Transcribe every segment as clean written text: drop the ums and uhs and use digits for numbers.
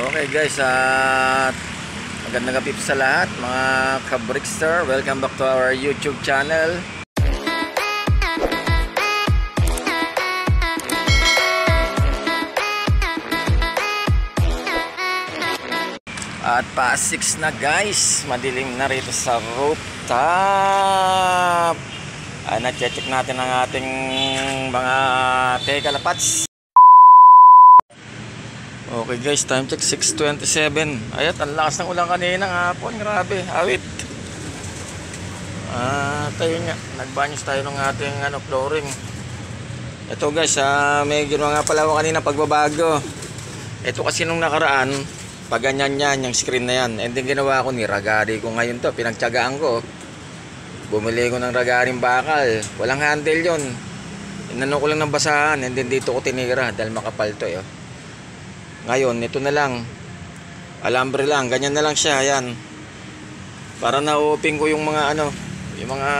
Okay guys, at magandang gabi sa lahat mga ka-Brickster. Welcome back to our YouTube channel. At pa 6 na guys, madilim na rito sa rooftop. Na-check natin ang ating mga tekalapats. Okay guys, time check 6:27. Ayat, ang lakas ng ulan kanina ng hapon. Grabe, awit. Tayo nga, nagbanyos tayo ng ating flooring. Ito guys, may ginawa nga pala ako kanina pagbabago. Ito kasi nung nakaraan, pag ganyan yan, yung screen na yan. And then ginawa ko, niragari ko ngayon to. Pinagtyagaan ko. Bumili ko ng ragaring bakal. Walang handle yun. Inano ko lang ng basahan. And then dito ko tinira dahil makapal to eh. Ngayon, ito na lang. Alambre lang. Ganyan na lang siya. Ayan. Para na-open ko yung mga yung mga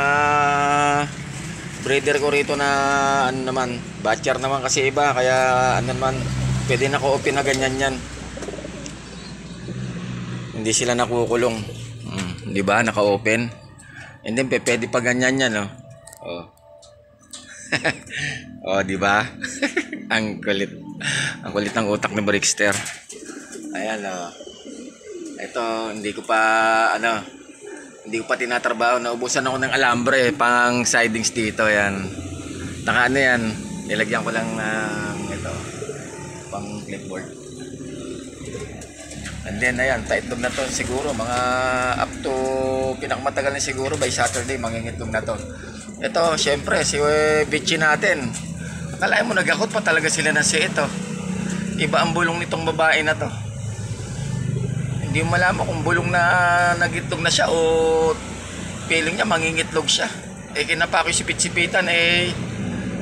breeder ko rito na naman. Batcher naman kasi iba. Kaya naman, pwede na ko open na ganyan yan. Hindi sila nakukulong. Di ba? Naka-open. And then, pwede pa ganyan yan. Oh. Oh, di ba? Ang kulit. Ang kulit ng utak ni Brickster. Ayan ito, hindi ko pa tinatrabaho. Naubusan ako ng alambre pang sidings dito. Ayan. Naka yan. Nilagyan ko lang ng ito pang clipboard. And then ayan, tightlog na to siguro mga up to pinakamatagal na siguro by Saturday mangingitlog na to. Ito, syempre si Bitchy natin. Akalain mo nagakot pa talaga sila na si ito. Iba ang bulong nitong babae na to. Hindi mo malaman kung bulong na nagitlog na siya o feeling niya mangingitlog siya. Kinapa ko si Pitsipitan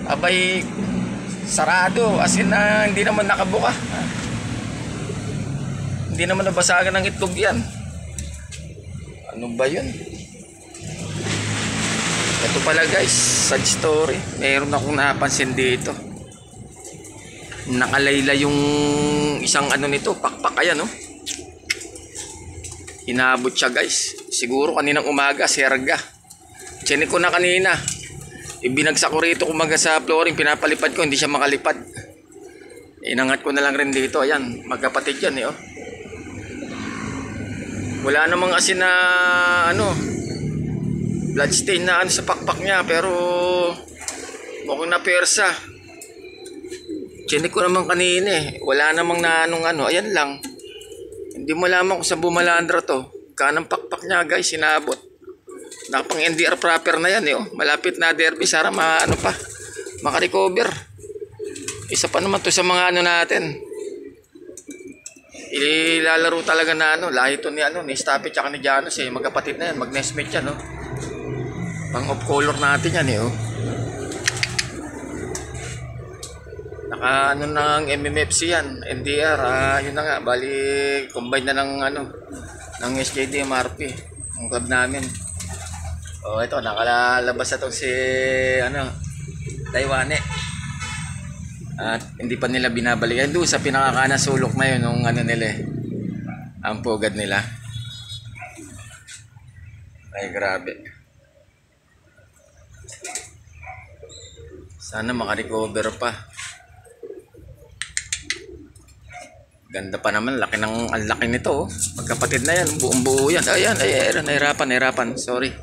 abay sarado as in hindi naman nakabuka. Hindi naman nabasagan ng itlog yan. Ano ba yun? Ito pala guys, sad story. Meron akong napansin dito. Nakalayla yung isang nito, pakpak ayan Inabot siya guys. Siguro kaninang umaga, serga. Chinik ko na kanina. Ibinagsak ko rito kumaga sa flooring, pinapalipad ko, hindi siya makalipad. Inangat ko na lang rin dito, ayan, magkapatid yan Wala namang asin na bloodstain na sa pakpak niya, pero mukhang na persa. Chinik ko naman kanina wala namang na ayan lang. Hindi mo lamang kung saan bumalandra to. Kanang pakpak niya guys, sinabot. Nakapang NDR proper na yan malapit na derby, sana makarecover. Isa pa naman to sa mga natin. Ilalaro talaga na lahi to ni Stapi tsaka ni Janos magkapatid na yan, mag-nestmate yan pang off color natin yan naka ng MMFC yan, NDR yun na nga, bali combine na ng SJD MRP ang club namin. Ito nakalabas na to si Taiwane. At hindi pa nila binabalikan doon sa pinakakanan sulok na yun nung nila ang pugad nila. Ay grabe. Sana makarecover pa. Ganda pa naman, ang laki nito Magkapatid na yan, buong buo yan. Ayan, nahirapan. Sorry.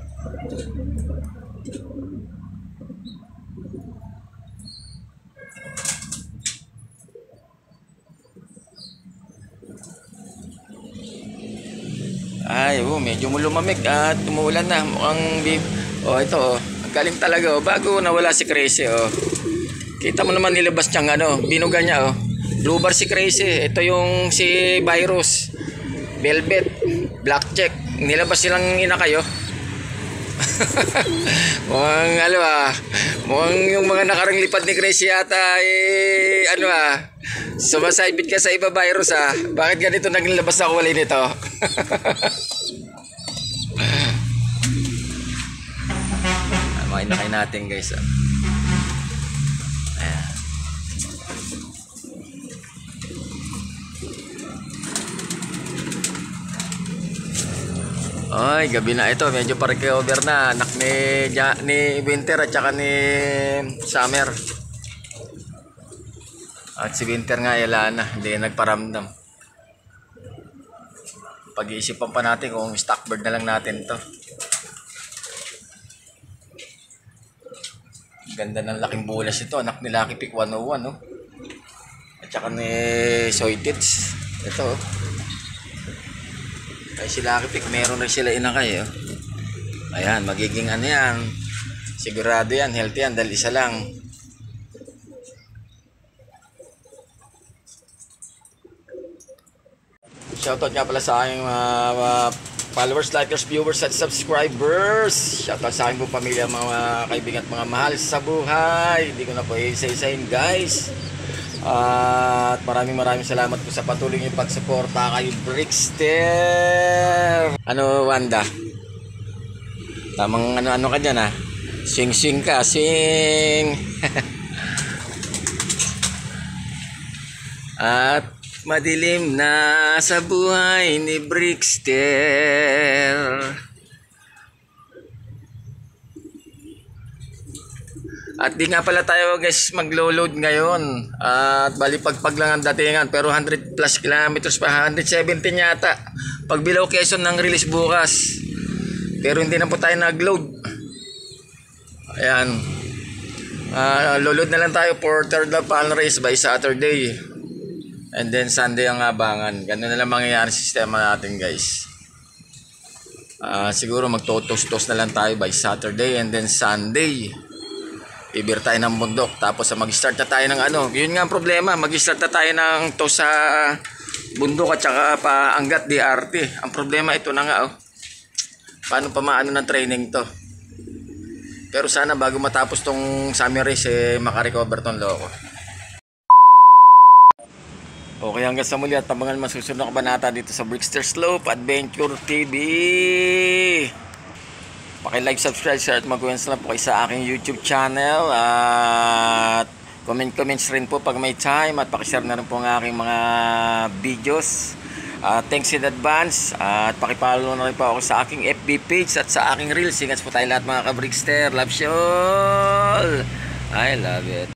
Medyo lumamig at tumuulan na. Mukhang ito ang galing talaga bago nawala si Crazy Kita mo naman nilabas niyang binuga niya blue bar si Crazy. Ito yung si Virus, Velvet, Blackjack. Nilabas silang ina kayo. Mukhang mukhang yung mga nakarang lipad ni Crazy yata sumasaybit ka sa iba Virus Bakit ganito naging labas na kulay nito? Makinakay natin guys Ayan. Ay, gabi na ito. Medyo pa-recover na. Anak ni Winter at saka ni Summer. At si Winter nga, wala na. Hindi nagparamdam. Pag-iisipan pa natin kung stock bird na lang natin to. Ganda ng laking bulas ito. Anak ni Lucky Pick 101, no? At saka ni Soytits. Ito, oh. Ay, si Lucky Pick, meron rin sila inakay, oh. Ayan, magiging ano yan. Sigurado yan, healthy yan, dahil isa lang. Shoutout nga pala sa aking followers, likers, viewers, at subscribers. Shoutout sa aking buong pamilya, mga kaibigan at mga mahal sa buhay. Hindi ko na po isa-isahin, guys. At maraming salamat po sa patuloy niyong pagsuporta kay Brickster. Ano, Wanda? Tamang ano ka dyan, ha? Sing ka, sing. At madilim na sa buhay ni Brickster. At di nga pala tayo, guys, maglo-load ngayon. At bali pagpag lang ang datingan. Pero 100 plus kilometers pa. 117 yata. Pag below Quezon ng release bukas. Pero hindi na po tayo nag-load. Ayan. Load na lang tayo for third lap final race by Saturday. And then Sunday ang abangan. Ganun na lang mangyayari sa sistema natin, guys. Siguro magtotos-tos na lang tayo by Saturday and then Sunday. Ibir tayo ng bundok. Tapos mag-start na tayo ng ano. Yun nga ang problema. Mag-start na tayo ng to sa bundok at saka paanggat DRT. Ang problema ito na nga, oh. Paano pa maano ng training to? Pero sana bago matapos tong summer race, makarecover tong loko. Okay, hanggang sa muli at tabangan masusunod na kabanata dito sa Brickster Slope Adventure TV. Paki-like, subscribe, share at mag-comments lang po kayo sa aking YouTube channel. At comments rin po pag may time. At paki-share na rin po ang aking mga videos. Thanks in advance. At paki-follow na rin po ako sa aking FB page at sa aking Reels. Ingat po tayo lahat mga ka-Brickster. Love you all. I love it.